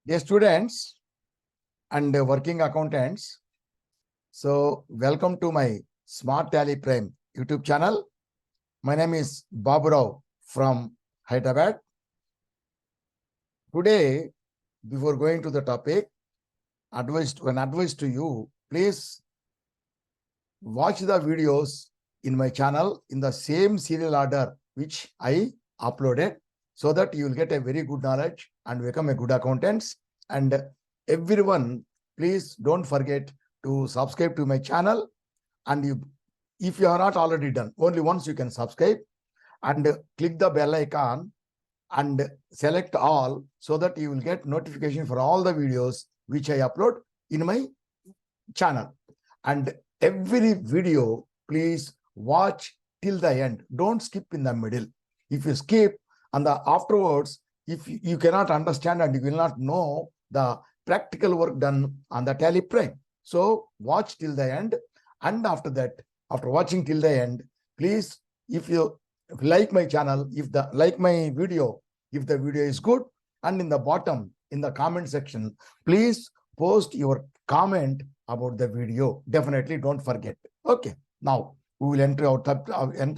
Dear students and working accountants, so welcome to my Smart Tally Prime YouTube channel. My name is Babu Rao from Hyderabad. Today, before going to the topic, advice to you, please watch the videos in my channel in the same serial order which I uploaded, so that you will get a very good knowledge and become a good accountant. And everyone, please don't forget to subscribe to my channel. And if you are not already done, only once you can subscribe and click the bell icon and select all, so that you will get notification for all the videos which I upload in my channel. And every video, please watch till the end. Don't skip in the middle. If you skip and afterwards, if you cannot understand and you will not know the practical work done on the Tally Prime. So watch till the end. And after that, after watching till the end, please, if you like my channel, if the video is good, and in the bottom, in the comment section, please post your comment about the video. Definitely don't forget. Okay, now we will enter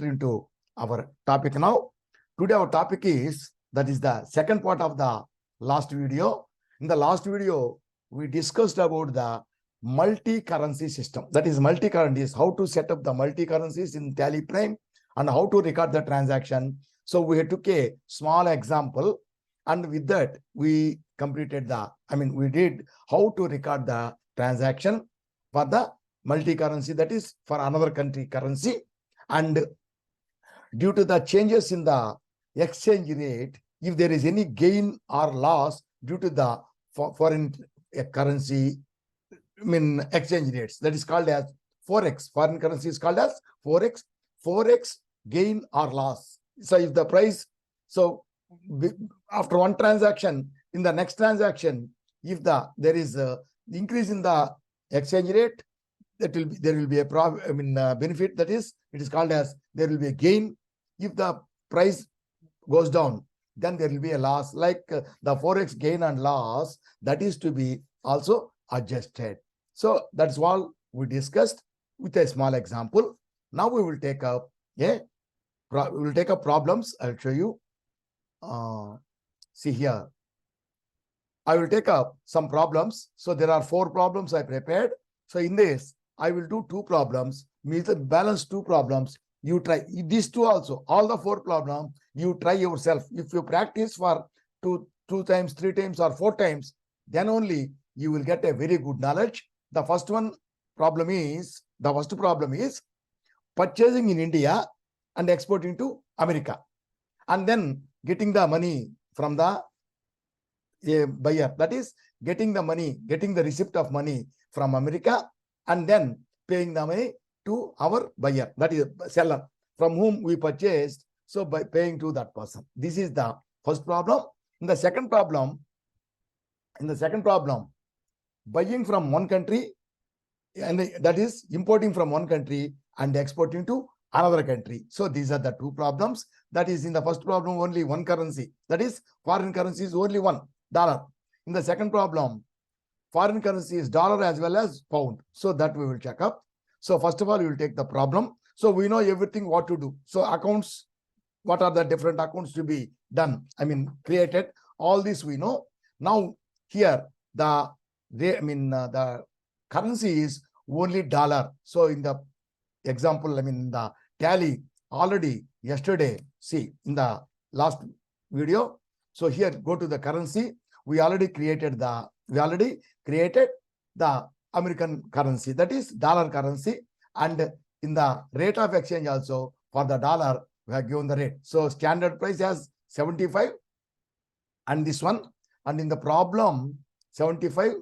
into our topic now. Today our topic is, that is the second part of the last video. In the last video, we discussed about the multi-currency system. That is, multi-currencies, how to set up the multi-currencies in Tally Prime and how to record the transaction. So we took a small example, and with that we completed we did how to record the transaction for the multi-currency, that is for another country currency. And due to the changes in the exchange rate, if there is any gain or loss due to the foreign currency, exchange rates, that is called as forex. Foreign currency is called as forex gain or loss. So if the price, so after one transaction, in the next transaction, if there is a increase in the exchange rate, there will be a benefit, that is, it is called as, there will be a gain. If the price goes down, then there will be a loss, like the forex gain and loss, that is to be also adjusted. So that's all we discussed with a small example. Now we will take up problems. I'll show you. See here, I will take up some problems. So there are 4 problems I prepared. So in this, I will do 2 problems, means the balance 2 problems. You try these 2 also, all the 4 problems, you try yourself. If you practice for 2 times, 3 times or 4 times, then only you will get a very good knowledge. The first problem is purchasing in India and exporting to America, and then getting the money from the buyer, that is getting the receipt of money from America, and then paying the money to our buyer, that is seller, from whom we purchased, so by paying to that person. This is the first problem. In the second problem, buying from one country, and that is importing from one country and exporting to another country. So these are the 2 problems. That is, in the first problem, only one currency, that is foreign currency is only $1. In the second problem, foreign currency is dollar as well as pound. So that we will check up. So first of all, we will take the problem. So we know everything what to do. So accounts, what are the different accounts to be done, created, all this we know. Now here the currency is only dollar. So in the example, the Tally already yesterday, see in the last video. So here, go to the currency. We already created the American currency, that is dollar currency. And in the rate of exchange also, for the dollar, we have given the rate. So standard price as 75, and this one. And in the problem 75,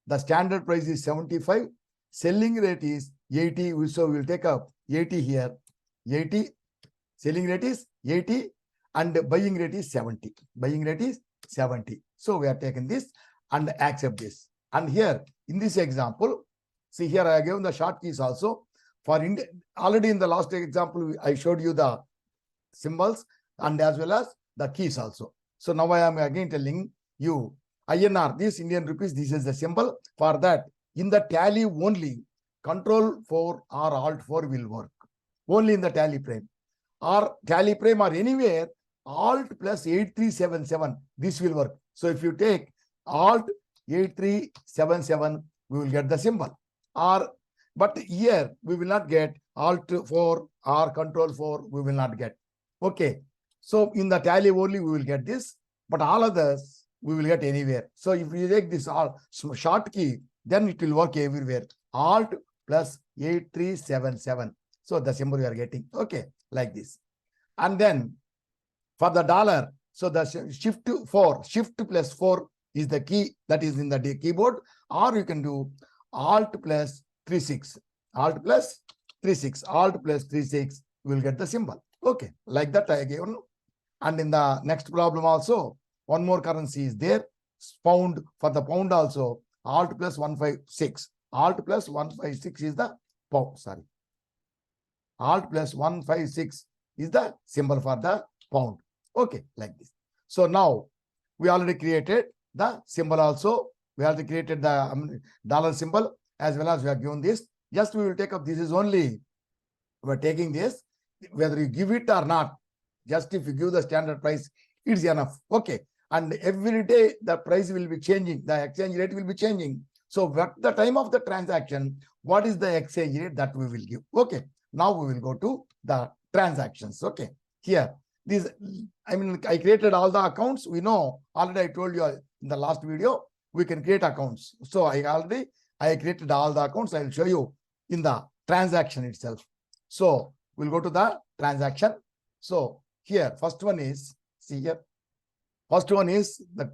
the standard price is 75, selling rate is 80. So we will take up 80 here, 80, selling rate is 80, and buying rate is 70. So we are taking this and accept this. And here in this example, see here I have given the short keys also. For India, already in the last example, I showed you the symbols and as well as the keys also. So now I am again telling you INR, this Indian rupees, this is the symbol. For that, in the tally only, Control 4 or Alt 4 will work. Only in the tally frame. Or tally frame or anywhere, Alt plus 8377, this will work. So if you take Alt 8377, we will get the symbol. But here we will not get Alt 4 or Control 4, we will not get. Okay. So in the tally only we will get this, but all others we will get anywhere. So if you take this short key, then it will work everywhere. Alt plus 8377. So the symbol you are getting. Okay, like this. And then for the dollar, so the shift plus 4 is the key that is in the keyboard, or you can do Alt plus 36. Alt plus 36. Alt plus 36, you will get the symbol. Okay, like that I gave. And in the next problem also, one more currency is there. Pound, for the pound also, Alt plus 156. Alt plus 156 is the pound. Sorry. Alt plus 156 is the symbol for the pound. Okay, like this. So now we already created the symbol also. We already created the dollar symbol as well as we have given this. Just we will take up, this is only, we are taking this, whether you give it or not. Just if you give the standard price, it's enough. Okay. And every day the price will be changing. The exchange rate will be changing. So at the time of the transaction, what is the exchange rate that we will give? Okay. Now we will go to the transactions. Okay. Here, this, I created all the accounts. We know, already I told you in the last video, we can create accounts. So I created all the accounts. I will show you in the transaction itself. So we'll go to the transaction. So here, first one is, see here, first one is the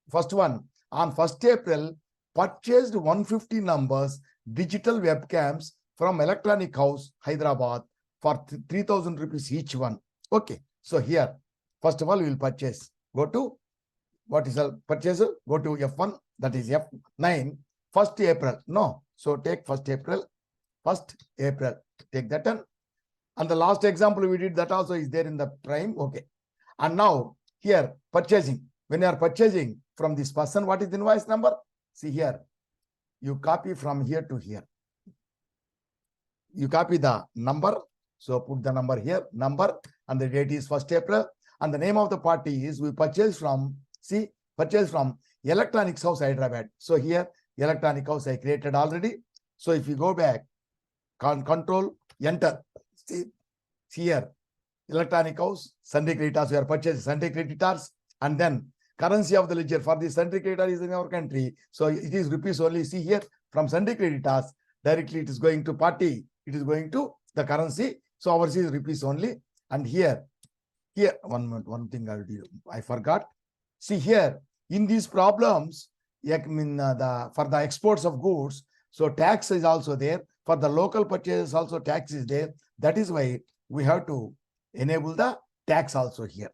first one on 1st April, purchased 150 numbers, digital webcams from Electronic House, Hyderabad for 3,000 rupees each one. Okay. So here, first of all, we will purchase. Go to, what is the purchase? Go to F1, that is F9, 1st April. No. So take 1st April, 1st April. Take that one. And the last example we did, that also is there in the prime. Okay. And now here, purchasing. When you are purchasing from this person, what is the invoice number? See here, you copy from here to here. You copy the number. So put the number here, number, and the date is 1st April. And the name of the party is, we purchase from, see, purchase from Electronics House, Hyderabad. So here, Electronic House I created already. So if you go back, control, enter. See here, Electronic House, sundry creditors, we are purchasing sundry creditors, and then currency of the ledger for the sundry creditor is in our country. So it is rupees only. See here, from sundry creditors, directly it is going to party. It is going to the currency. So ours is rupees only. And here, one thing I forgot. See here, in these problems, for the exports of goods, so tax is also there. For the local purchases also tax is there. That is why we have to enable the tax also here.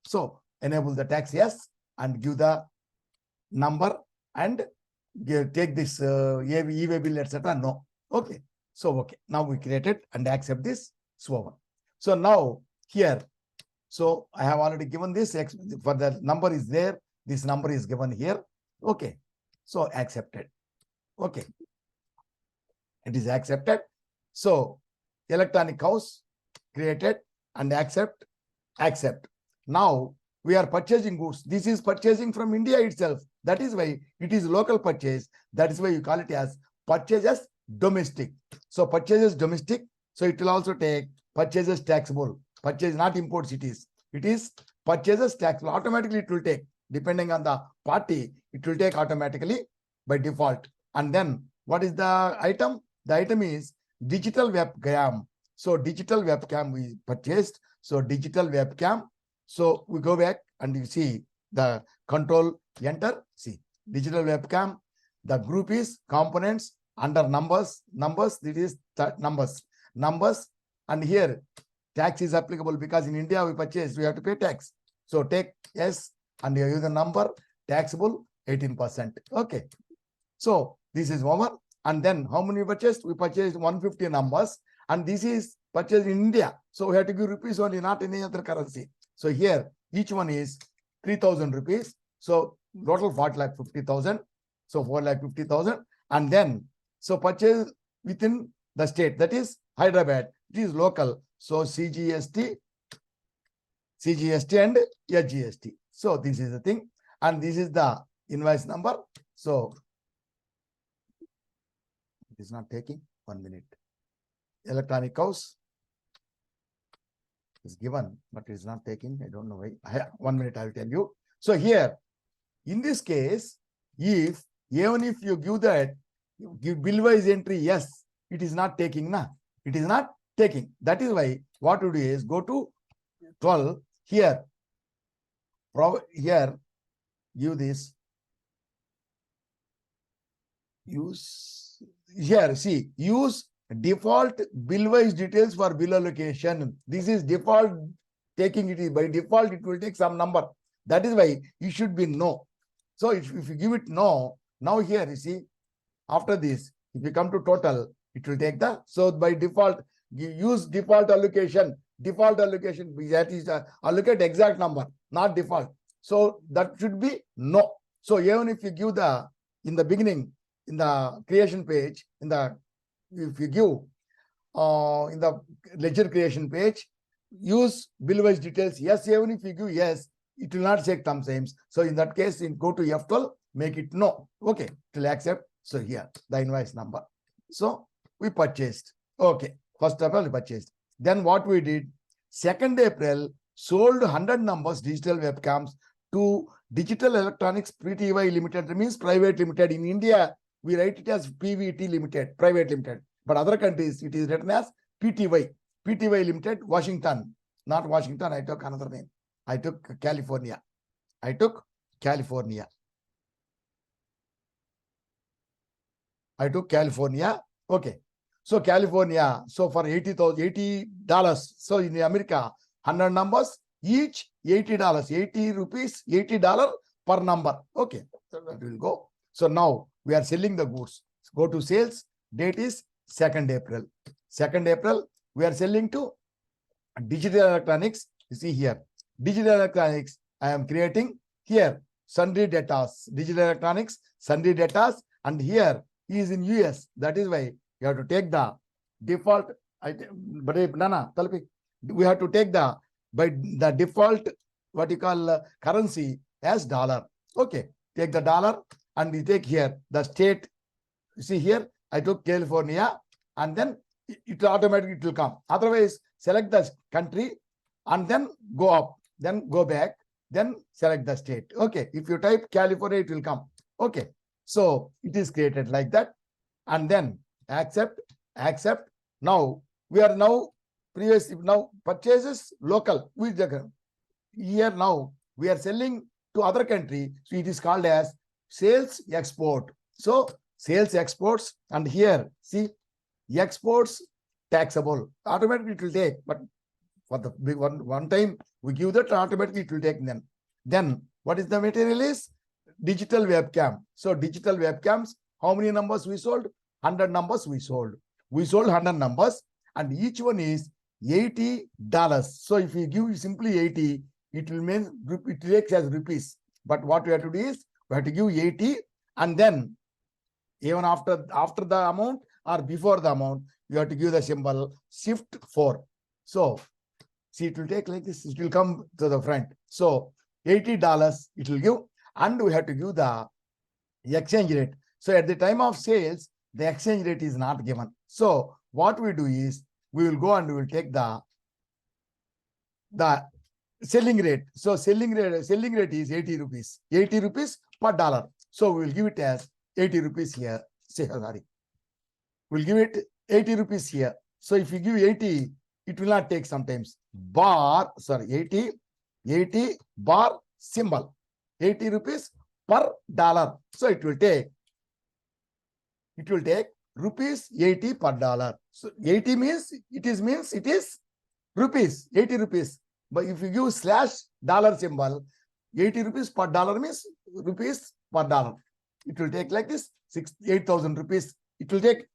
So enable the tax, yes, and give the number and take this e-way bill, etc. No. Okay. So, okay. Now we create it and accept this. So now here, so I have already given this, for the number is there. This number is given here. Okay. So accepted. Okay. It is accepted. So Electronic House created and accept. Now we are purchasing goods. This is purchasing from India itself. That is why it is local purchase. That is why you call it as purchases domestic. So purchases domestic. So it will also take purchases taxable. Purchase, not imports it is. It is purchases taxable. Automatically it will take, depending on the party, it will take automatically by default. And then what is the item? The item is digital webcam. So digital webcam we purchased. So digital webcam. So we go back and you see the control, enter. See digital webcam. The group is components, under numbers. This is numbers. And here tax is applicable because in India we purchase, we have to pay tax. So take yes and you use the number, taxable 18%. Okay. So this is over. And then how many we purchased? We purchased 150 numbers. And this is purchased in India. So we have to give rupees only, not any other currency. So here each one is 3,000 rupees. So total 4,50,000. So 4,50,000. And then, so purchase within the state, that is Hyderabad. It is local. So CGST and SGST. So this is the thing. And this is the invoice number. So it is not taking 1 minute. Electronic house is given, but it is not taking. I don't know why. 1 minute, I will tell you. So here, in this case, even if you give that, give bill-wise entry, yes, it is not taking, na. It is not taking. That is why what you do is go to 12 here. Here, give this. Use here. See, use default bill-wise details for bill allocation. This is default taking. It is by default. It will take some number. That is why you should be no. So if you give it no, now here you see, after this, if you come to total, it will take the, so by default, you use default allocation. Default allocation, that is allocate exact number, not default. So that should be no. So even if you give the, in the beginning, in the creation page, if you give in the ledger creation page, use bill-wise details. Yes, even if you give yes, it will not check sometimes. So in that case, go to F12, make it no. Okay, it will accept. So here, the invoice number. So we purchased. Okay, first of all, we purchased. Then what we did, 2nd April, sold 100 numbers digital webcams to Digital Electronics Pty Limited. That means private limited. In India, we write it as PVT Limited, private limited. But other countries, it is written as PTY. PTY Limited, Washington. Not Washington, I took another name. I took California. Okay. So California, so for $80. So in America, 100 numbers, each $80, 80 rupees, $80 per number. Okay, so that will go. So now we are selling the goods. Go to sales. Date is 2nd April. 2nd April, we are selling to Digital Electronics. You see here, Digital Electronics, I am creating here sundry debtors, Digital Electronics, sundry debtors, and here he is in US. That is why you have to take the default. We have to take the default, what you call currency as dollar. Okay, take the dollar and we take here the state. You see here, I took California, and then it automatically will come. Otherwise, select the country and then go up, then go back, then select the state. Okay, if you type California, it will come. Okay, so it is created like that, and then accept. Now we are now purchases local. Here now we are selling to other country, so it is called as sales export. So sales exports, and here see exports taxable. Automatically it will take, but for the big one time we give that, automatically it will take. Then what is the material is digital webcam. So digital webcams, how many numbers we sold? 100 numbers we sold. We sold 100 numbers, and each one is $80. So if you give simply 80, it will mean it takes as rupees. But what we have to do is we have to give 80, and then even after the amount or before the amount, you have to give the symbol shift 4. So see, it will take like this. It will come to the front. So $80 it will give, and we have to give the exchange rate. So at the time of sales, the exchange rate is not given. So what we do is we will go and we will take the selling rate. So selling rate is 80 rupees. 80 rupees per dollar. So we will give it as 80 rupees here. We'll give it 80 rupees here. So if you give 80, it will not take sometimes. 80 bar symbol. 80 rupees per dollar. So it will take rupees 80 per dollar. So 80 means it is rupees, 80 rupees. But if you give slash dollar symbol, 80 rupees per dollar means rupees per dollar. It will take like this, 8,000 rupees. It will take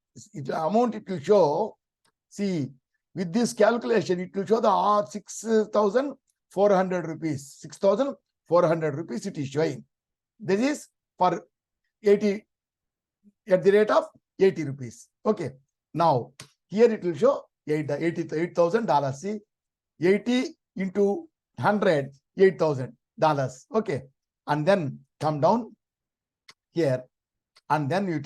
amount, it will show. See, with this calculation, it will show the 6,400 rupees. 6,400 rupees it is showing. This is for 80 at the rate of 80 rupees. Okay. Now here it will show $88,000. See, 80 into 100, $8,000. Okay. And then come down here, and then you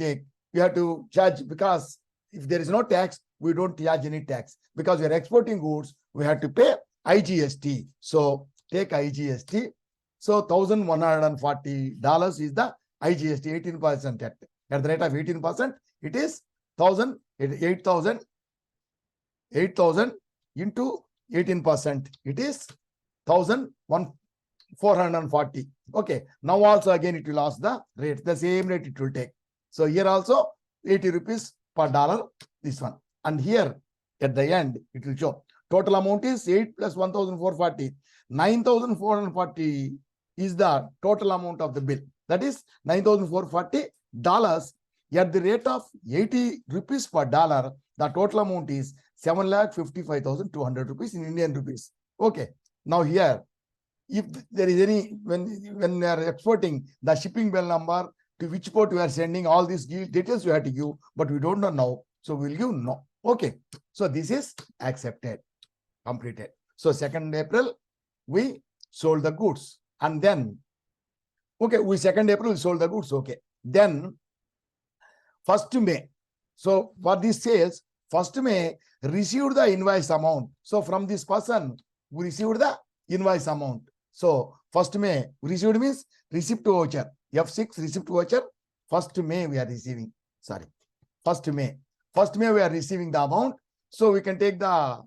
have to charge, because if there is no tax, we don't charge any tax, because we are exporting goods, we have to pay IGST. So take IGST. So $1,140 is the IGST, 18% at the rate of 18%. It is 8,000 into 18%. It is 1,440. Okay. Now also again it will ask the rate, the same rate it will take. So here also 80 rupees per dollar, this one. And here at the end it will show total amount is 8 plus 1,440. 9,440 is the total amount of the bill. That is $9,440 at the rate of 80 rupees per dollar. The total amount is 7,55,200 rupees in Indian rupees. Okay. Now here, if there is any, when we are exporting, the shipping bill number, to which port we are sending, all these details we have to give, but we don't know now. So we'll give no. Okay. So this is accepted, completed. So 2nd April, we sold the goods. And then, okay, 2nd April, we sold the goods. Okay. Then 1st May. So for these sales, 1st May received the invoice amount. So from this person, we received the invoice amount. So 1st May received means receipt voucher. F6 receipt voucher. 1st May we are receiving. Sorry. 1st May. 1st May we are receiving the amount. So we can take the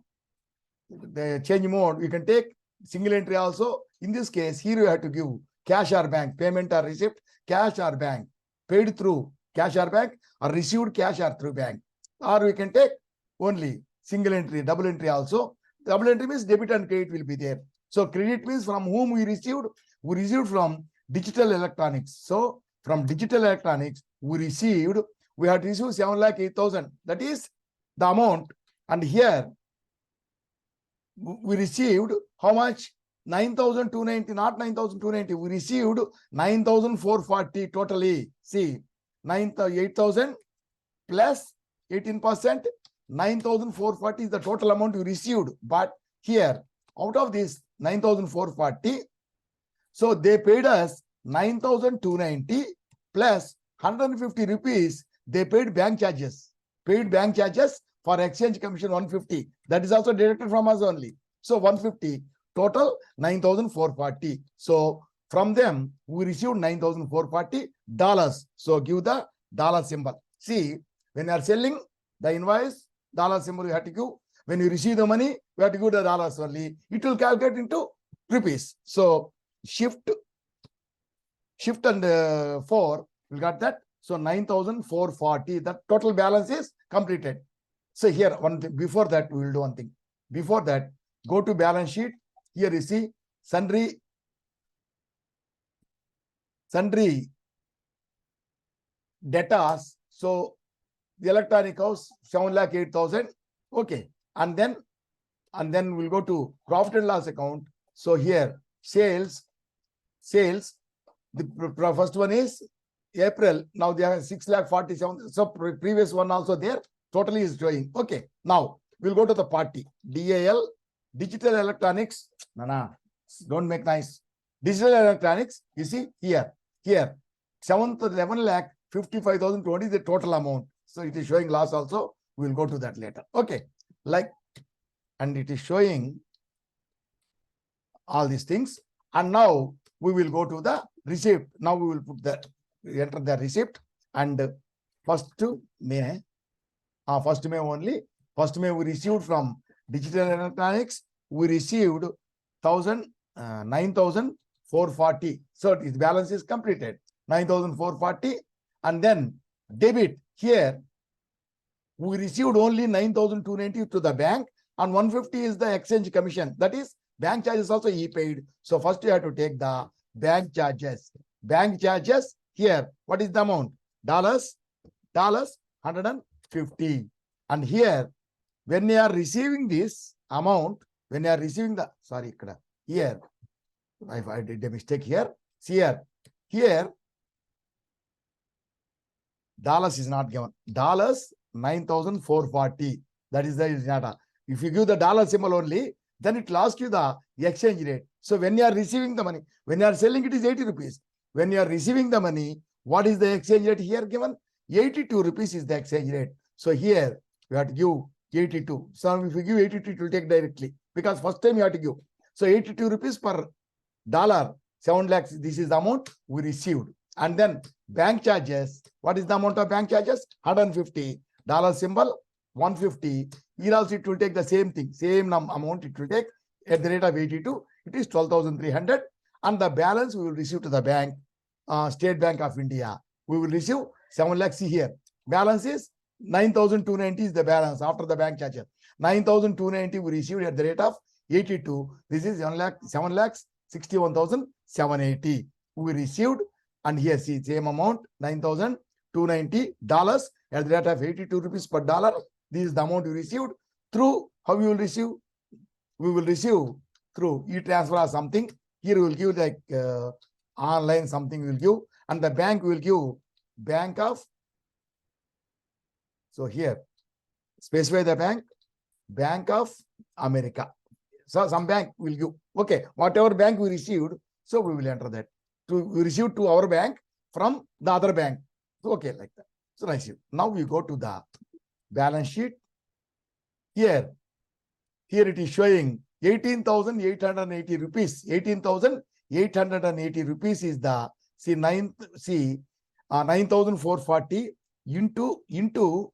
change mode. We can take single entry also. In this case, here you have to give cash or bank, payment or receipt, cash or bank, paid through cash or bank, or received cash or through bank. Or we can take only single entry, double entry also. Double entry means debit and credit will be there. So credit means from whom we received from digital electronics. So from digital electronics, we have to receive 7,08,000. That is the amount. And here we received how much? 9,290, not 9,290. We received 9,440 totally. See, 8,000 plus 18%, 9,440 is the total amount you received. But here, out of this 9,440, so they paid us 9,290 plus 150 rupees. They paid bank charges. Paid bank charges for exchange commission 150. That is also deducted from us only. So 150, total 9,440. So from them, we received $9,440. So give the dollar symbol. See, when you are selling the invoice, dollar symbol you have to give. When you receive the money, you have to give the dollars only. It will calculate into rupees. So shift and 4, we got that. So 9,440, the total balance is completed. So here, one thing, before that, we will do one thing. Before that, go to balance sheet. Here you see sundry debtors. So the electronic house, 7,08,000. Okay. And then we'll go to profit and loss account. So here, sales. The first one is April. Now they have 6,47,000. So previous one also there. Totally is showing. Okay. Now we'll go to the party. DAL, digital electronics. Don't make nice. Digital electronics. You see here. 11,55,020 is the total amount. So it is showing loss also. We'll go to that later. Okay. And it is showing all these things. And now we will go to the receipt. Now we will enter the receipt. And 1st May, 1st May only. 1st May we received from digital electronics. We received 9,440. So its balance is completed. 9,440. And then debit here. We received only 9,290 to the bank, and 150 is the exchange commission. That is, bank charges also he paid. So first you have to take the bank charges. Bank charges here. What is the amount? Dollars 150. And here, when you are receiving this amount, when you are receiving the, sorry, here, I did a mistake here. See here, Dollars is not given. Dollars 9,440. That is the data. If you give the dollar symbol only, then it will ask you the exchange rate. So when you are receiving the money, when you are selling, it is 80 rupees. When you are receiving the money, what is the exchange rate here given? 82 rupees is the exchange rate. So here we have to give 82. So if you give 82, it will take directly because first time you have to give. So 82 rupees per dollar, 7 lakhs. This is the amount we received. And then bank charges. What is the amount of bank charges? 150. Dollar symbol 150. Here also it will take the same thing, same amount it will take at the rate of 82. It is 12,300. And the balance we will receive to the bank, State Bank of India. We will receive 7 lakhs here. Balance is 9,290 is the balance after the bank charges. 9,290 we received at the rate of 82. This is 7 lakhs 61,780 we received. And here see same amount, $9,290 at the rate of 82 rupees per dollar. This is the amount you received through. How you will receive? We will receive through e-transfer or something. Here we will give like online something we will give, and the bank will give Bank of. So here specify the bank, Bank of America. So some bank will give. Okay, whatever bank we received, so we will enter that. We received to our bank from the other bank. So, okay, like that. So nice. Now we go to the balance sheet. Here it is showing 18,880 rupees. 18,880 rupees is the 9,440 into 2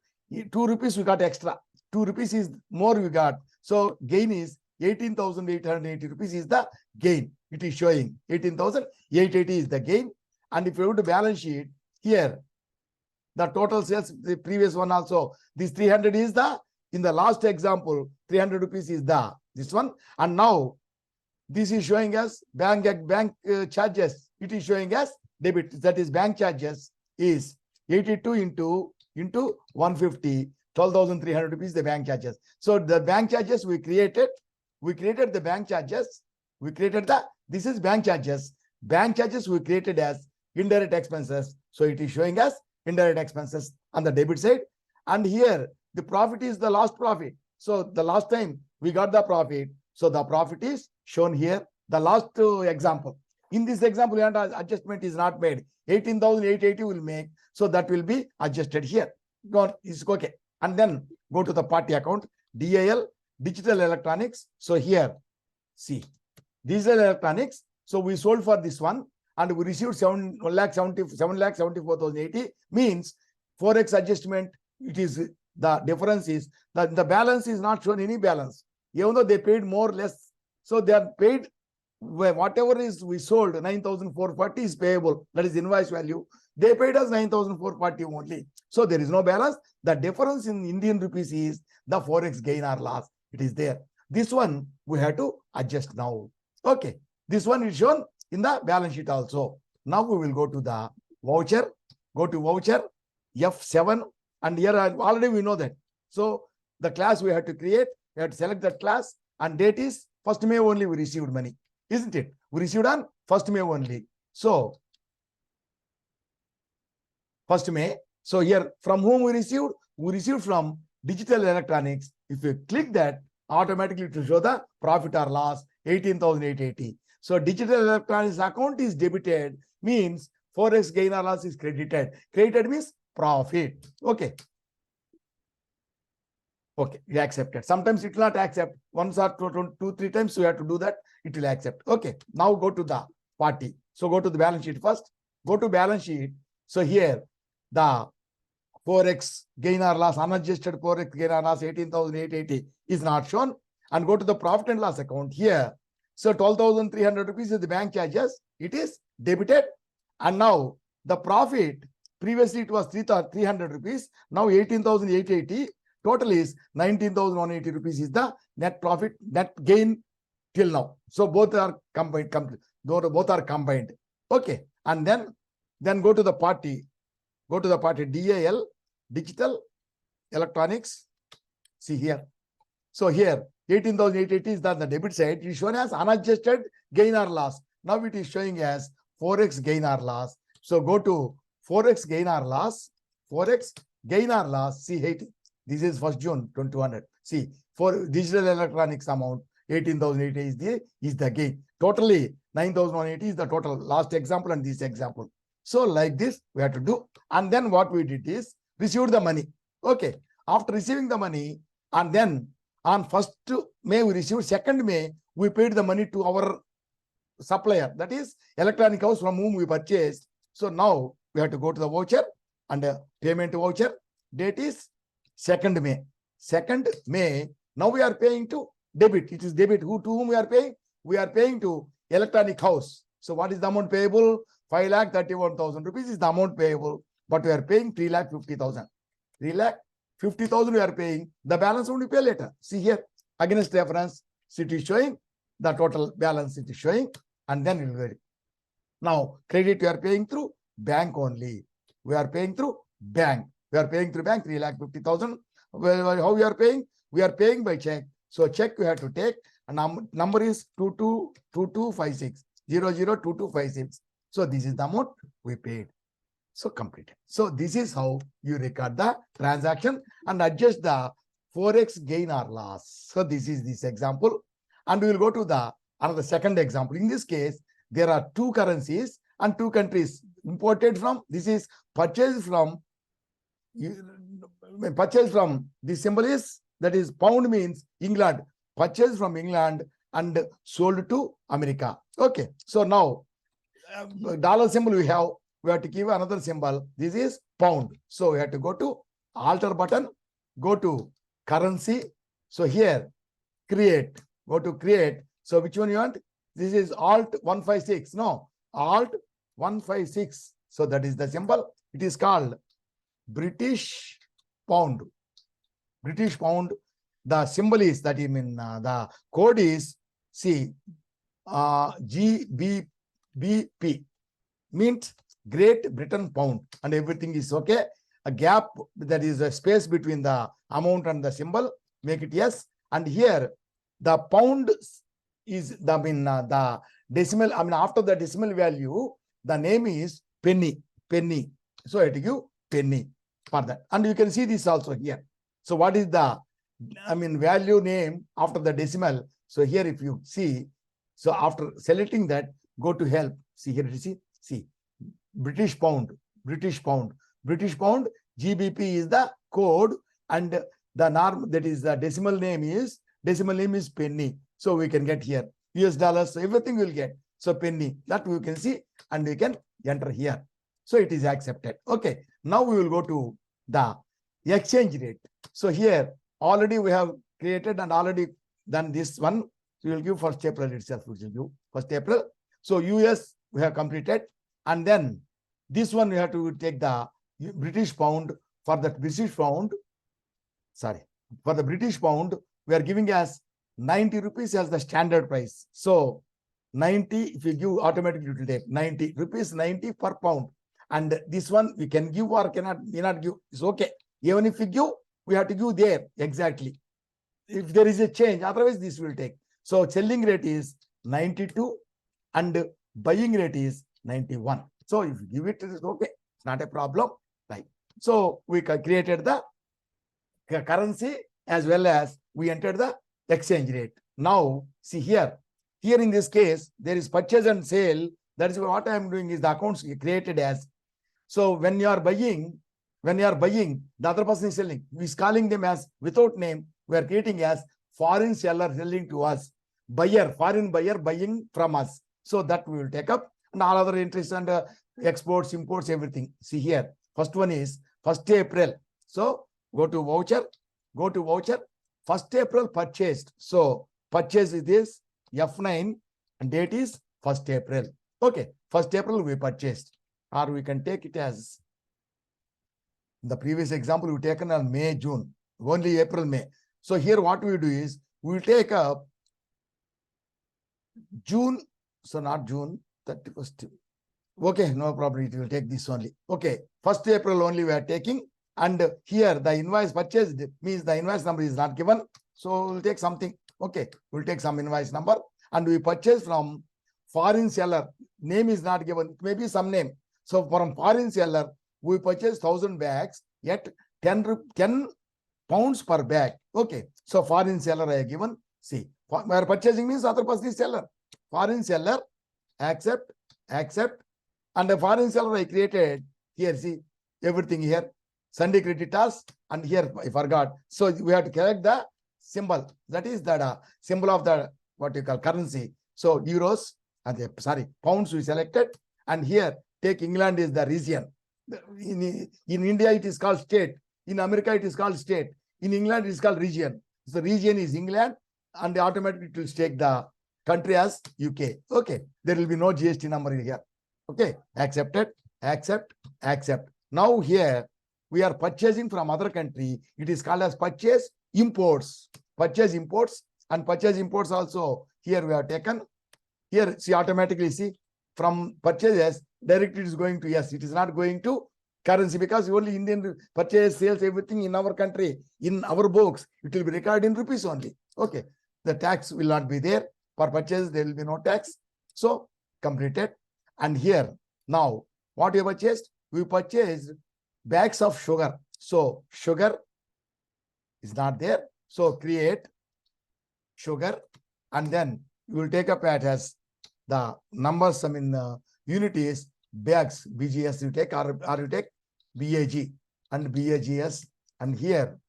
rupees we got extra. 2 rupees is more we got. So gain is 18,880 rupees is the gain. It is showing 18,880 is the gain. And if you go to balance sheet, here the total sales, the previous one also, this 300 is the, in the last example, 300 rupees is the, this one. And now this is showing us bank charges. It is showing us debit. That is bank charges is 82 into 150, 12,300 rupees the bank charges. So the bank charges we created the bank charges. This is bank charges. Bank charges we created as indirect expenses. So it is showing us indirect expenses on the debit side. And here the profit is the last profit. So the last time we got the profit. So the profit is shown here. The last example. In this example, adjustment is not made. 18,880 will make. So that will be adjusted here. It's okay. And then go to the party account. DIL, Digital Electronics. So here, see, Digital Electronics. So we sold for this one and we received 7,74,080 means Forex adjustment. It is the difference is that the balance is not shown any balance. Even though they paid more or less. So they are paid whatever is we sold 9,440 is payable. That is invoice value. They paid us 9,440 only. So there is no balance. The difference in Indian rupees is the Forex gain or loss. It is there. This one we have to adjust now. Okay. This one is shown in the balance sheet also. Now we will go to the voucher. Go to voucher F7. And here already we know that. So the class we have to create. We have to select that class. And date is 1st May only we received money. Isn't it? We received on 1st May only. So 1st May. So here from whom we received? We received from Digital Electronics. If you click that, automatically to show the profit or loss 18,880. So Digital Electronics account is debited means Forex gain or loss is credited. Credited means profit. Okay. Okay, we accepted. Sometimes it will not accept. Once or two, 3 times we have to do that. It will accept. Okay. Now go to the party. So go to the balance sheet first. Go to balance sheet. So here the Forex gain or loss, unadjusted Forex gain or loss 18,880 is not shown. And go to the profit and loss account here. So 12,300 rupees is the bank charges. It is debited. And now the profit, previously it was 300 rupees. Now 18,880. Total is 19,180 rupees is the net profit, net gain till now. So both are combined. Both are combined. Okay. And then go to the party. Go to the party DIL, Digital Electronics. See here. So here 18,880 is the debit side. It is shown as unadjusted gain or loss. Now it is showing as Forex gain or loss. So go to Forex gain or loss. Forex gain or loss. See, this is 1st June 2200. See, for digital electronics amount, 18,080 is the gain. Totally 9,180 is the total. Last example and this example. So like this, we have to do. And then what we did is received the money. Okay. After receiving the money, and then on 1st May, we received. 2nd May, we paid the money to our supplier. That is electronic house from whom we purchased. So now we have to go to the voucher and payment voucher. Date is 2nd May. 2nd May. Now we are paying to debit. It is debit. To whom we are paying? We are paying to electronic house. So what is the amount payable? 5,31,000 rupees is the amount payable. But we are paying 3,50,000. 3,50,000 we are paying. The balance only pay later. See here. Against reference, it is showing the total balance. It is showing. And then it will vary. Now, credit we are paying through bank only. We are paying through bank. We are paying through bank 3,50,000. Well, how we are paying? We are paying by check. So check we have to take. And number is 2256. 002256. So this is the amount we paid. So completed. So this is how you record the transaction and adjust the Forex gain or loss. So this is this example. And we will go to the another second example. In this case, there are 2 currencies and 2 countries imported from. This is purchased from. This symbol is, that is pound means England. Purchased from England and sold to America. Okay. So now dollar symbol we have to give another symbol. This is pound. So we have to go to alter button, go to currency. So here create, go to create. So which one you want? This is Alt 156. No, Alt 156. So that is the symbol. It is called British pound. British pound. The symbol is that the code is GBP, means Great Britain pound, and everything is okay. A gap, that is a space between the amount and the symbol, make it yes. And here the pound is the decimal. After the decimal value, the name is penny. So I have to give penny for that. And you can see this also here. So what is the value name after the decimal? So here if you see, so after selecting that, go to help. See here, see British pound, GBP is the code, and the norm, that is the decimal name is penny. So we can get here US dollars, so everything will get. So penny, that we can see, and we can enter here. So it is accepted. Okay. Now we will go to the exchange rate. So here already we have created and already done this one. So we will give 1st April itself. We will give 1st April. So US we have completed, and then this one we have to take the British pound. For the British pound, for the British pound, we are giving as 90 rupees as the standard price. So 90, if you give automatically, it will take 90 rupees, 90 per pound. And this one we can give or may not give. It's okay. Even if we give, we have to give there exactly. If there is a change, otherwise this will take. So selling rate is 92 and buying rate is 91. So if you give it is okay. It's not a problem. Right. So we created the currency as well as we entered the exchange rate. Now see here. Here in this case, there is purchase and sale. That is what I am doing is the accounts created as. So when you are buying, the other person is selling. We is calling them as without name. We are creating as foreign seller selling to us. Buyer, foreign buyer buying from us. So that we will take up, and all other entries and exports, imports, everything. See here. First one is 1st April. So go to voucher. 1st April purchased. So purchase is this F9 and date is 1st April. Okay. 1st April we purchased. Or we can take it as the previous example we taken on May, June. Only April, May. So here what we do is we will take up June. So not June 31st. Okay, no problem. It will take this only. Okay. 1st April only we are taking. And here the invoice purchased means the invoice number is not given. So we'll take something. Okay. We'll take some invoice number. And we purchase from foreign seller. Name is not given. It may be some name. So from foreign seller, we purchase 1,000 bags at 10 pounds per bag. Okay. So foreign seller I have given. See, where purchasing means other person is seller. Foreign seller, accept, and the foreign seller I created here. See everything here. Sunday creditors, and here I forgot. So we have to correct the symbol. That is the symbol of the what you call currency. So euros and pounds we selected, and here take England is the region. In India it is called state. In America it is called state. In England it is called region. So region is England, and automatically it will take the country as UK. Okay, there will be no GST number here. Okay, accepted, accept. Now here we are purchasing from other country. It is called as purchase imports. Purchase imports, and purchase imports also here we have taken. Here see automatically see from purchases directly it is going to yes. It is not going to currency because only Indian purchase, sales, everything in our country, in our books, it will be recorded in rupees only. Okay, the tax will not be there. For purchase, there will be no tax. So completed. And here now what we purchased? We purchased bags of sugar. So sugar is not there. So create sugar, and then you will take up as the numbers. I mean unit is bags. BGS you take, or you take BAG and BAGS. And here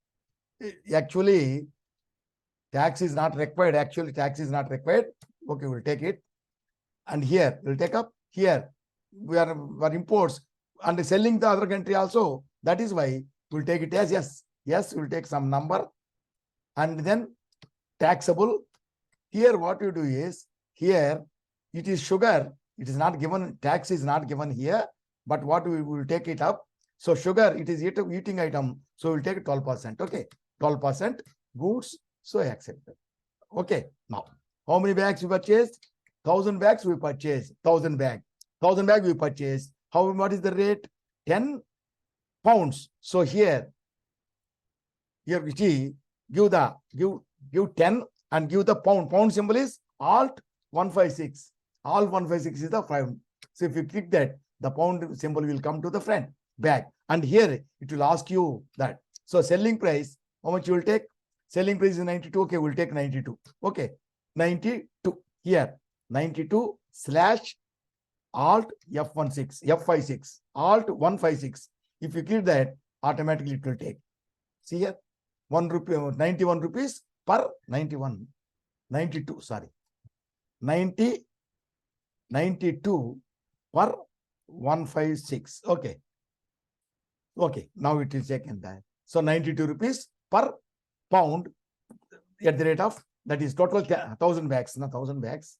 actually tax is not required. Actually tax is not required. Okay, we'll take it. And here we'll take up here we are for imports and selling the other country also. That is why we'll take it as yes. Yes, we'll take some number, and then taxable. Here what you do is here it is sugar. It is not given, tax is not given here, but what we will take it up. So sugar, it is eating item. So we'll take 12%. Okay, 12% goods. So I accept it. Okay, now how many bags we purchased? 1,000 bags we purchased. 1,000 bag. 1,000 bag we purchased. What is the rate? 10 pounds. So here we see give 10 and give the pound. Pound symbol is Alt 156. Alt 156 is the pound. So if you click that, the pound symbol will come to the front back. And here it will ask you that. So selling price, how much you will take? Selling price is 92. Okay, we'll take 92. Okay, 92 here. 92 / Alt F56. Alt 156. If you click that, automatically it will take. See here, 1 rupee, 91 rupees per 91. 92, sorry. 92 per 156. Okay. Okay, now it is taken that. So 92 rupees per pound at the rate of, that is total 1,000 bags, not 1,000 bags,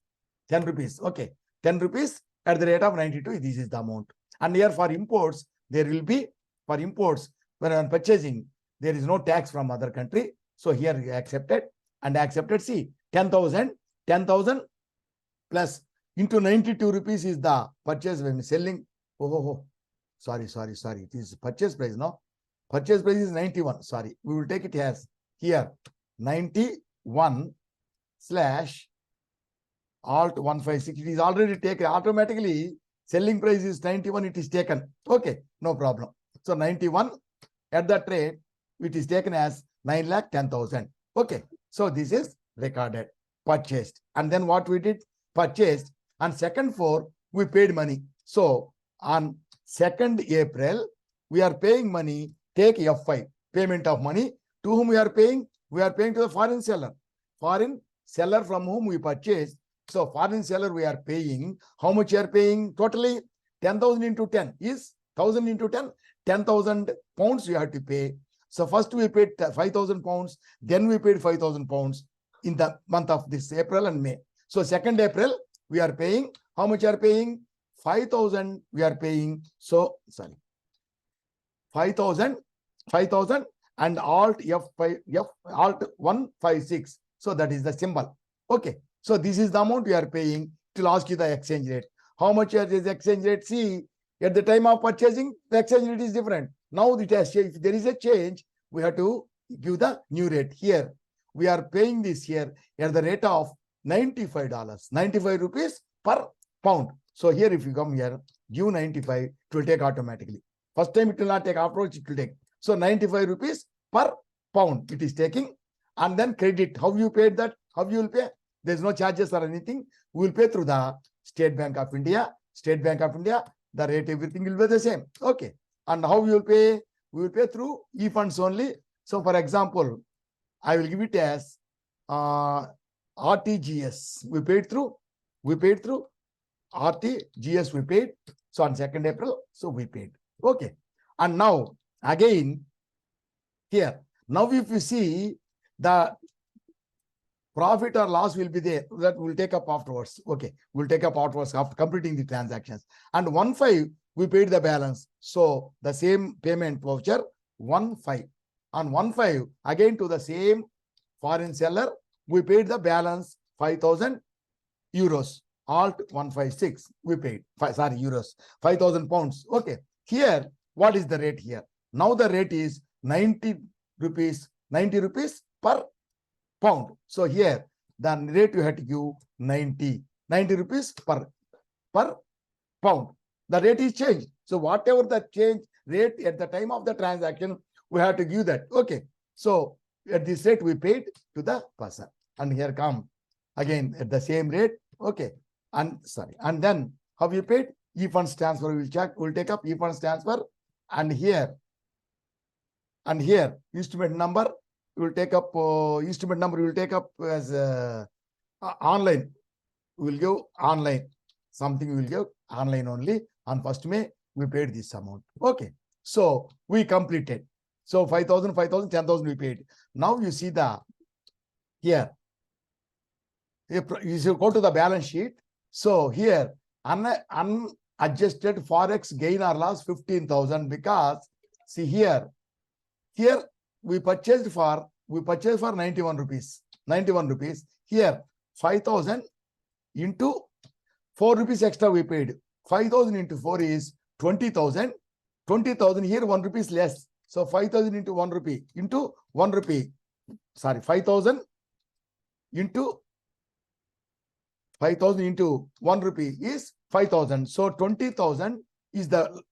10 rupees. Okay, 10 rupees at the rate of 92. This is the amount. And here for imports, there will be, for imports, when I am purchasing, there is no tax from other country. So here you accepted and accepted. See, 10,000 plus into 92 rupees is the purchase when selling. Sorry. It is purchase price, no? Purchase price is 91. Sorry. We will take it as here 91 / Alt 156. It is already taken. Automatically, selling price is 91. It is taken. Okay, no problem. So 91 at that rate, it is taken as 9,10,000. Okay, so this is recorded, purchased. And then what we did? Purchased. On 2nd 4, we paid money. So on 2nd April, we are paying money. Take F5, payment of money. To whom we are paying? We are paying to the foreign seller. Foreign seller from whom we purchased. So foreign seller we are paying. How much you are paying? Totally 10,000 into 10 is 1,000 into 10. 10,000 pounds you have to pay. So first we paid 5,000 pounds. Then we paid 5,000 pounds in the month of this April and May. So 2nd April we are paying. How much you are paying? 5,000 we are paying. So sorry, 5,000 and Alt Alt 156. So that is the symbol. Okay. So this is the amount we are paying. It will ask you the exchange rate. How much is the exchange rate? See, at the time of purchasing, the exchange rate is different. Now it has changed. If there is a change, we have to give the new rate. Here, we are paying this here at the rate of $95. 95 rupees per pound. So here, if you come here, give 95, it will take automatically. First time it will not take, afterwards it will take. So 95 rupees per pound it is taking, and then credit. How you paid that? How you will pay? There is no charges or anything. We will pay through the State Bank of India. State Bank of India, the rate, everything will be the same. Okay. And how you will pay? We will pay through e-funds only. So for example, I will give it as RTGS. We paid through RTGS, we paid. So on 2nd April, so we paid. Okay. And now again here, now if you see the profit or loss will be there, that will take up afterwards. Okay, we'll take up afterwards after completing the transactions. And 1/5 we paid the balance. So the same payment voucher 1/5. On 1/5 again to the same foreign seller, we paid the balance 5,000 euros. Alt 156 we paid. Euros, 5,000 pounds. Okay. Here, what is the rate here? Now the rate is 90 rupees per pound. So here the rate you have to give 90 rupees per pound. The rate is changed. So whatever the change rate at the time of the transaction, we have to give that. Okay. So at this rate we paid to the person. And here come again at the same rate. Okay. And then how you paid? E-funds transfer we'll check. We'll take up e-funds transfer. And here instrument number we will take up as online. We will give online. Something we will give online only. On 1st May, we paid this amount. Okay. So we completed. So 5,000, 10,000 we paid. Now you see here. You should go to the balance sheet. So here, unadjusted forex gain or loss 15,000, because see here we purchased for 91 rupees. Here 5,000 into 4 rupees extra we paid. 5,000 into 4 is 20,000. 20,000 here 1 rupee is less. So 5,000 into 1 rupee into 1 rupee. 5,000 into 1 rupee is 5,000. So 20,000 is the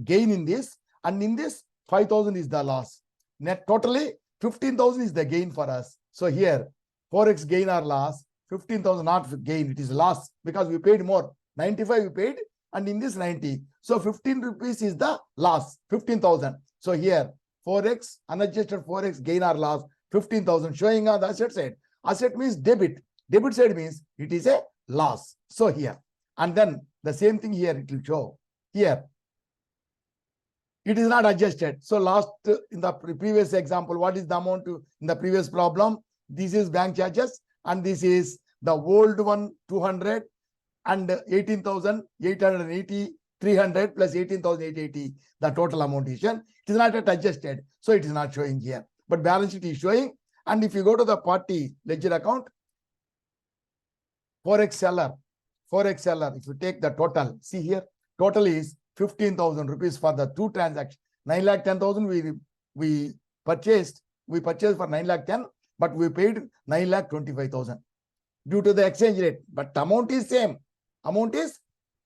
gain in this, and in this 5,000 is the loss. Net totally 15,000 is the gain for us. So here forex gain or loss 15,000 not gain, it is loss because we paid more. 95 we paid, and in this 90. So 15 rupees is the loss, 15,000. So here forex, unadjusted forex gain or loss 15,000, showing on the asset side. Asset means debit. Debit side means it is a loss. So here, and then the same thing here it will show. Here it is not adjusted. So last in the previous example, what is the amount in the previous problem? This is bank charges, and this is the old one 200 and 18,880, 300 plus 18,880. The total amount is shown. It is not yet adjusted, so it is not showing here. But balance sheet is showing. And if you go to the party ledger account, forex seller, if you take the total, see here, total is 15,000 rupees for the two transactions. 9,10,000 we purchased for 9,10,000, but we paid 9,25,000 due to the exchange rate. But the amount is same. Amount is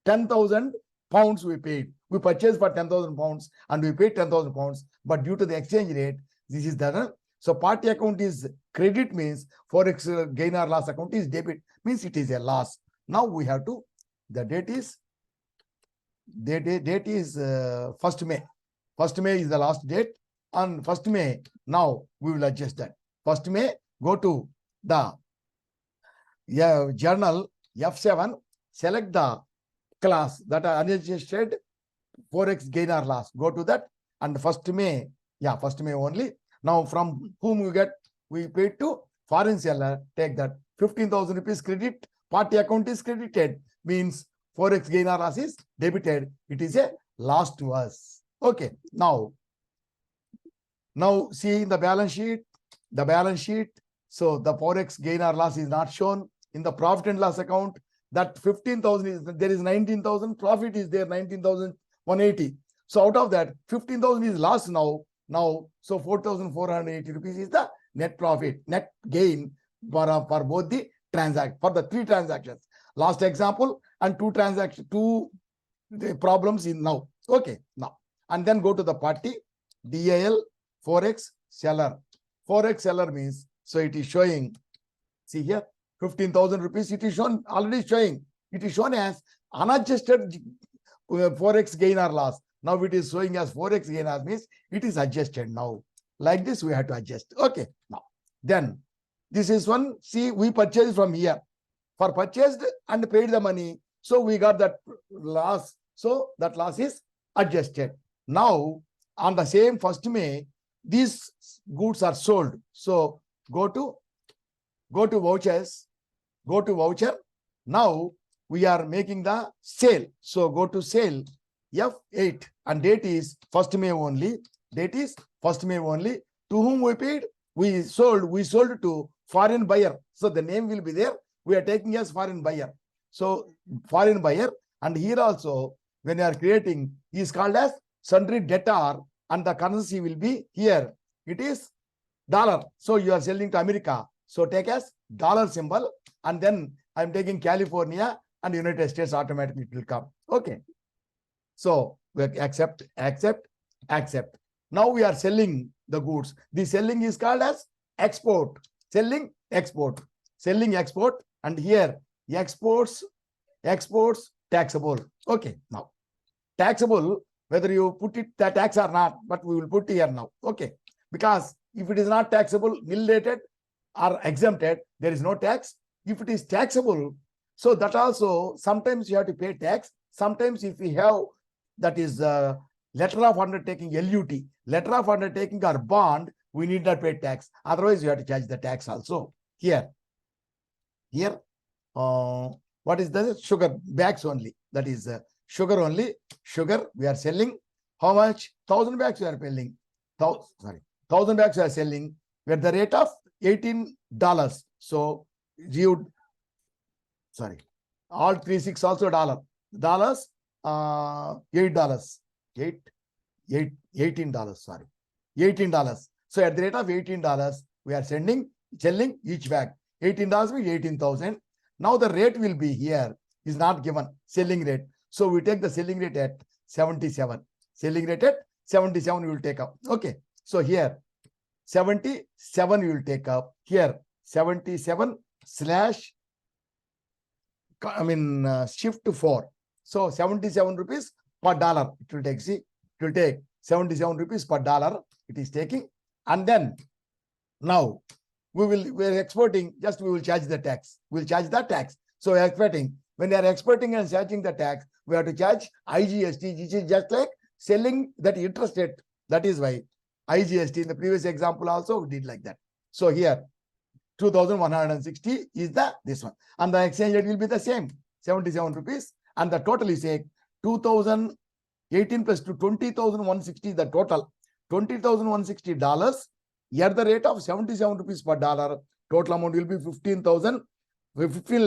10,000 pounds we paid. We purchased for 10,000 pounds and we paid 10,000 pounds. But due to the exchange rate, this is the so party account is credit, means forex gain or loss account is debit, means it is a loss. Now we have to, the date is 1st May. 1st May is the last date. On 1st May, now we will adjust that. 1st May, go to the journal F7, select the class that are unadjusted forex gain or loss. Go to that, and 1st May, 1st May only. Now from whom we get, we paid to foreign seller, take that 15,000 rupees credit, party account is credited, means forex gain or loss is debited. It is a loss to us. Okay. Now see in the balance sheet. So the forex gain or loss is not shown in the profit and loss account. That 15,000 is, there is 19,000, profit is there 19,180. So out of that 15,000 is loss now. So 4,480 rupees is the net profit, net gain for both the for the three transactions. Last example and two the problems in now. Okay. Now and then go to the party, DAL, Forex seller. Forex seller means, so it is showing, see here, 15,000 rupees, it is shown, already showing. It is shown as unadjusted Forex gain or loss. Now it is showing as Forex gain or means it is adjusted now. Like this, we have to adjust. Okay, now, then this is one, see, we purchased from here. For purchased and paid the money, so we got that loss. So that loss is adjusted. Now, on the same 1st May, these goods are sold. So go to vouchers, go to voucher. Now we are making the sale. So go to sale, F8, and date is 1st May only. Date is 1st May only. To whom we paid? We sold to foreign buyer. So the name will be there. We are taking as foreign buyer. So foreign buyer, and here also when you are creating is called as sundry debtor, and the currency will be here. It is dollar. So you are selling to America. So take as dollar symbol, and then I'm taking California and United States, automatically it will come. Okay. So we accept. Now we are selling the goods. The selling is called as export. Selling, export. And here exports, taxable. Okay, now taxable, whether you put it the tax or not, but we will put here now. Okay, because if it is not taxable, nil rated or exempted, there is no tax. If it is taxable, so that also sometimes you have to pay tax. Sometimes if we have, that is letter of undertaking, LUT, letter of undertaking or bond, we need not pay tax. Otherwise, you have to charge the tax also. Here, what is the sugar bags only? That is sugar only. Sugar we are selling. How much? 1,000 bags we are selling. 1,000 bags we are selling. We are at the rate of $18. So you, all 36 also dollar. $8. $18. Sorry, $18. So at the rate of $18, we are selling each bag. $18 means 18,000. Now the rate will be here, is not given, selling rate. So we take the selling rate at 77. Selling rate at 77 we will take up. Okay. So here 77 we will take up. Here 77 slash, shift to 4. So 77 rupees per dollar. It will take, see, it will take 77 rupees per dollar. It is taking. And then now we are exporting, just we will charge the tax. We will charge the tax. So we are exporting. When we are exporting and charging the tax, we have to charge IGST, which is just like selling that interest rate. That is why IGST, in the previous example also we did like that. So here 2,160 is this one. And the exchange rate will be the same, 77 rupees. And the total is 2,018 plus 20,160 the total. $20,160 at the rate of 77 rupees per dollar. Total amount will be 15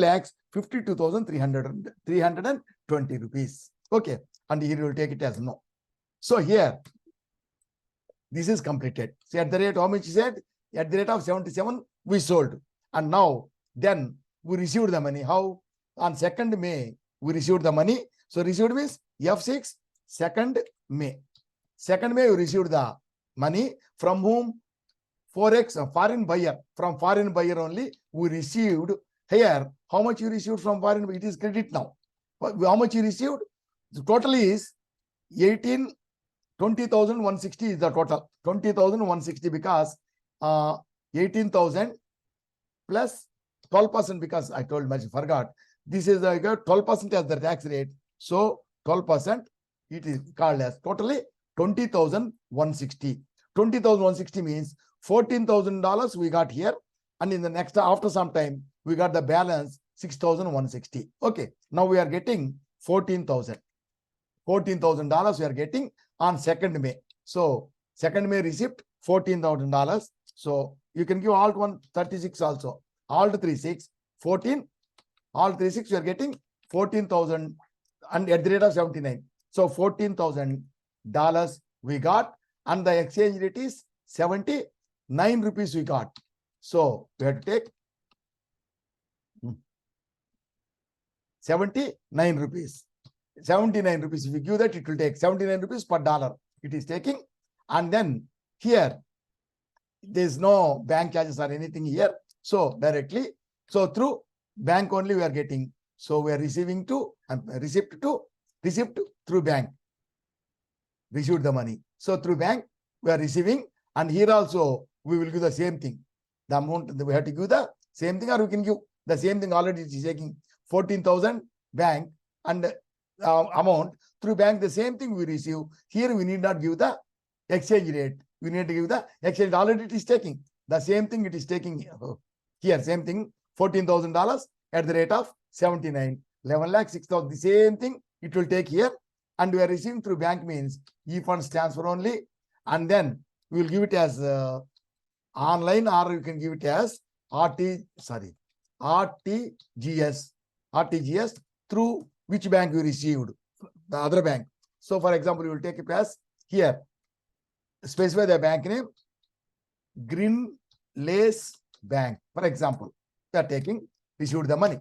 lakhs 52,320 rupees. Okay, and here you will take it as no. So here this is completed. See, at the rate, how much is said? At the rate of 77 we sold, and now then we received the money. How? On 2nd May we received the money. So received means F6, 2nd May. 2nd May we received the money from whom? Forex, foreign buyer. From foreign buyer only we received. Here, how much you received from foreign buyer? It is credit now. How much you received? The total is 20,160 is the total. 20,160 because 18,000 plus 12%, because I told much forgot. This is 12% as the tax rate. So 12%, it is called as totally 20,160. 20,160 means $14,000 we got here, and in the next, after some time, we got the balance 6,160. Okay, now we are getting 14,000. $14,000 we are getting on 2nd May. So 2nd May receipt $14,000. So you can give alt 136 also. Alt 36, 14, alt 36 we are getting 14,000 and at the rate of 79. So $14,000 we got, and the exchange rate is 79 rupees we got. So we have to take 79 rupees. 79 rupees. If you give that, it will take 79 rupees per dollar. it is taking. And then here, there's no bank charges or anything here. So directly, so through bank only we are getting. So we are receiving to, receipt through bank, received the money. So through bank, we are receiving, and here also we will give the same thing. The amount we have to give the same thing, or we can give the same thing. Already it is taking 14,000 bank, and amount through bank, the same thing we receive. Here we need not give the exchange rate. We need to give the exchange. Already it is taking the same thing. It is taking here same thing, $14,000 at the rate of 79, 11,06,000. The same thing it will take here, and we are receiving through bank means e-funds transfer only, and then we will give it as online, or you can give it as RTGS through which bank you received, the other bank. So for example, you will take it as here, specify the bank name, Green Lace Bank, for example. We are taking, received the money.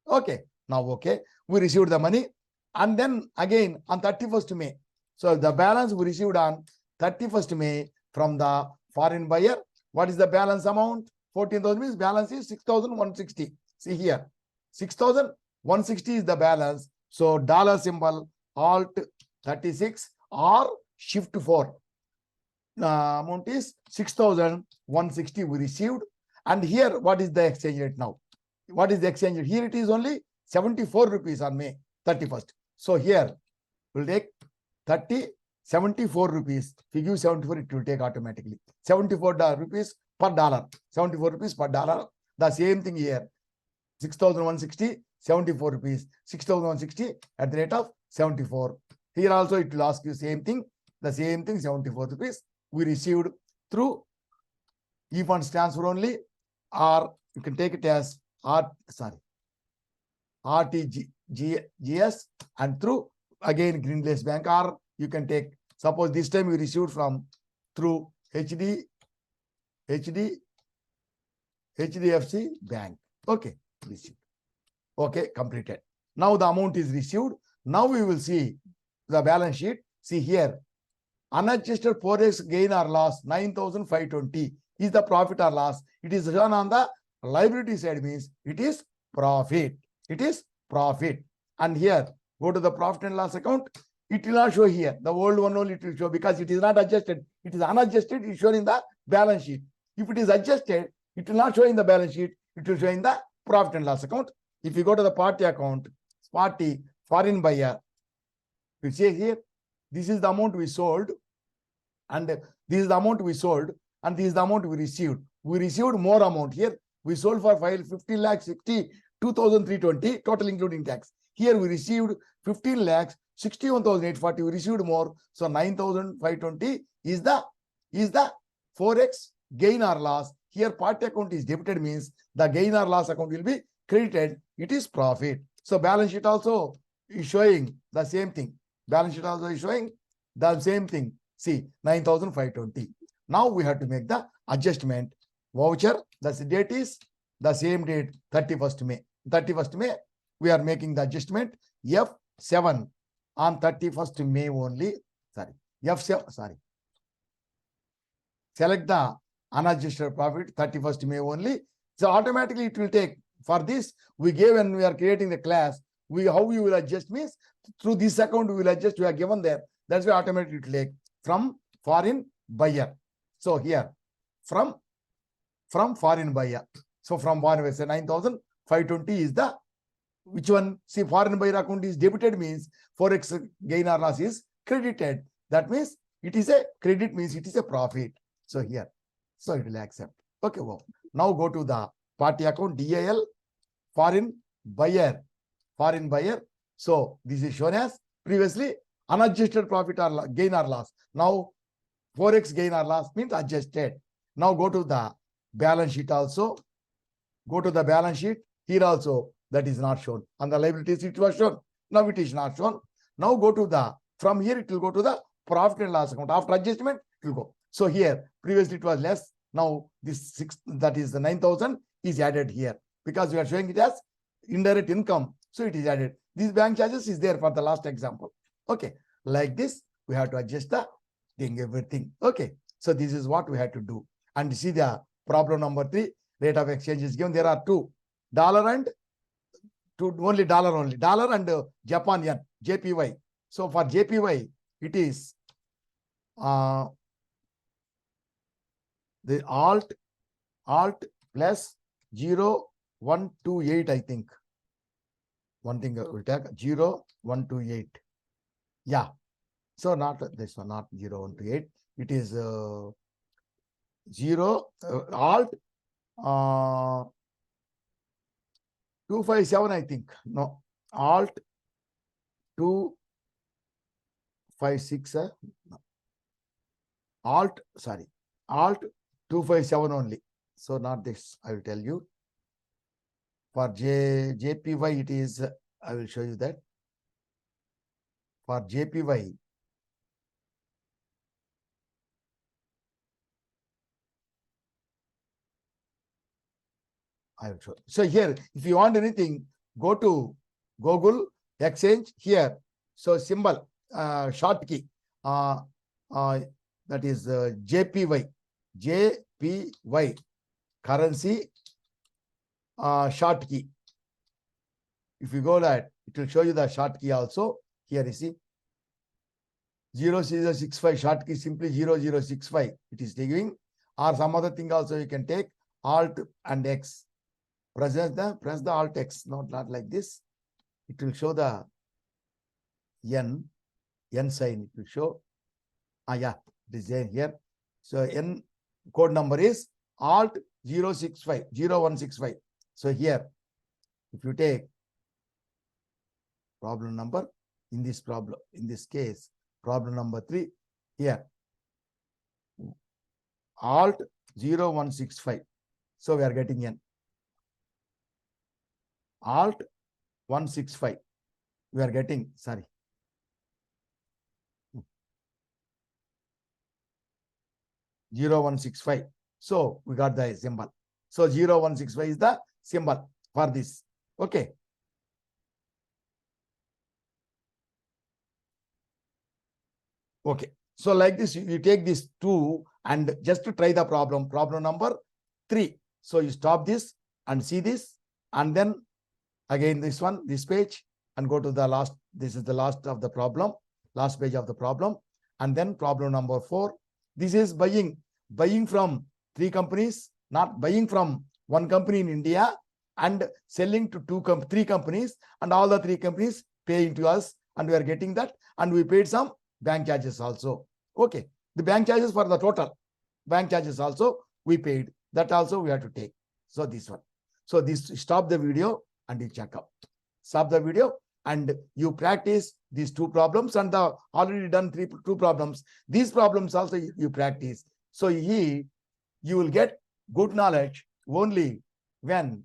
Okay, now okay, we received the money, and then again on 31st May. So the balance we received on 31st May from the foreign buyer. What is the balance amount? 14,000 means balance is 6,160. See here, 6,160 is the balance. So dollar symbol, Alt 36 or Shift 4. Amount is 6,160 we received. And here, what is the exchange rate now? What is the exchange rate? Here it is only 74 rupees on May 31st. So here we'll take 74 rupees. If you give 74, it will take automatically. 74 rupees per dollar. 74 rupees per dollar. The same thing here. 6,160, 74 rupees. 6,160 at the rate of 74. Here also it will ask you same thing. The same thing, 74 rupees. We received through e-funds transfer only, or you can take it as RTGS and through again Green Lace Bank, or you can take, suppose this time we received from through HDFC Bank. Okay, received. Okay, completed. Now the amount is received. Now we will see the balance sheet. See here, unadjusted forex gain or loss 9,520 is the profit or loss. It is shown on the liability side, means it is profit. It is profit. And here, go to the profit and loss account. It will not show here. The old one only it will show because it is not adjusted. It is unadjusted. It is shown in the balance sheet. If it is adjusted, it will not show in the balance sheet. It will show in the profit and loss account. If you go to the party account, party foreign buyer, you see here, this is the amount we sold, and this is the amount we sold, and this is the amount we received. We received more amount here. We sold for 15,62,320 total including tax. Here we received 15,61,840. We received more. So 9,520 is the forex gain or loss. Here party account is debited, means the gain or loss account will be credited. It is profit. So balance sheet also is showing the same thing. Balance sheet also is showing the same thing. See, 9,520. Now we have to make the adjustment. Voucher, the date is the same date, 31st May. 31st May, we are making the adjustment. F7 on 31st May only. F7, select the unadjusted profit, 31st May only. So automatically it will take. For this, we gave when we are creating the class, how we will adjust means through this account we will adjust. We are given there. That's why automatically it will take from foreign buyer. So here from foreign buyer. So from foreign buyer, say 9,520 is the which one? See, foreign buyer account is debited, means forex gain or loss is credited. That means it is a credit, means it is a profit. So here, so it will accept. Okay, well, now go to the party account, DIL, foreign buyer. So this is shown as previously unadjusted profit or gain or loss. Now forex gain or loss means adjusted. Now go to the balance sheet also. Go to the balance sheet. Here also that is not shown. On the liabilities it was shown. Now it is not shown. Now go to the, from here it will go to the profit and loss account. After adjustment it will go. So here previously it was less. Now this 6, that is the 9,000 is added here because we are showing it as indirect income. So it is added. These bank charges is there for the last example. Okay. Like this, we have to adjust the everything. Okay. So this is what we had to do. And see the problem number 3, rate of exchange is given. There are two, dollar and dollar and Japan yen, JPY. So for JPY, it is the alt plus 0128, I think. One thing we'll take 0128. Yeah. So not this one, not 0128. It is alt 257, I think. No, alt 256. No. Alt 257 only. So not this, I will tell you. For JPY, it is, I will show you that. For JPY, I will show. So here, if you want anything, go to Google Exchange here. So symbol, short key, that is JPY, currency, short key. If you go that, it will show you the short key also. Here you see 0065 short key, simply 0065. It is taking, or some other thing also you can take, Alt and X. Press the Alt X, not like this. It will show the N sign. It will show. Yeah, this is here. So N code number is Alt 0165. So here, if you take problem number, in this case, problem number 3, here, Alt 0165. So we are getting N. Alt 165. We are getting, sorry. (0165). So we got the symbol. So 0165 is the symbol for this. Okay. Okay. So like this, you take this 2 and just to try the problem number 3. So you stop this and see this, and then again this one, this page, and go to the last. This is the last of the problem, last page of the problem. And then problem number 4. This is buying from 3 companies, not buying from one company in India and selling to 3 companies, and all the 3 companies paying to us, and we are getting that, and we paid some bank charges also. Okay. The bank charges for the total bank charges also we paid. That also we have to take. So this one. So this, stop the video and you check out. Stop the video and you practice these 2 problems, and the already done 2 problems. These problems also you practice. So you will get good knowledge only when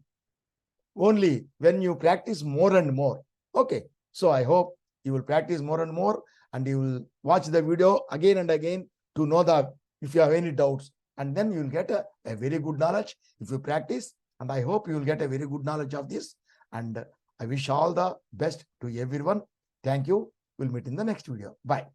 you practice more and more. Okay. So I hope you will practice more and more, and you will watch the video again and again to know that if you have any doubts, and then you will get a very good knowledge if you practice. And I hope you will get a very good knowledge of this. And I wish all the best to everyone. Thank you. We'll meet in the next video. Bye.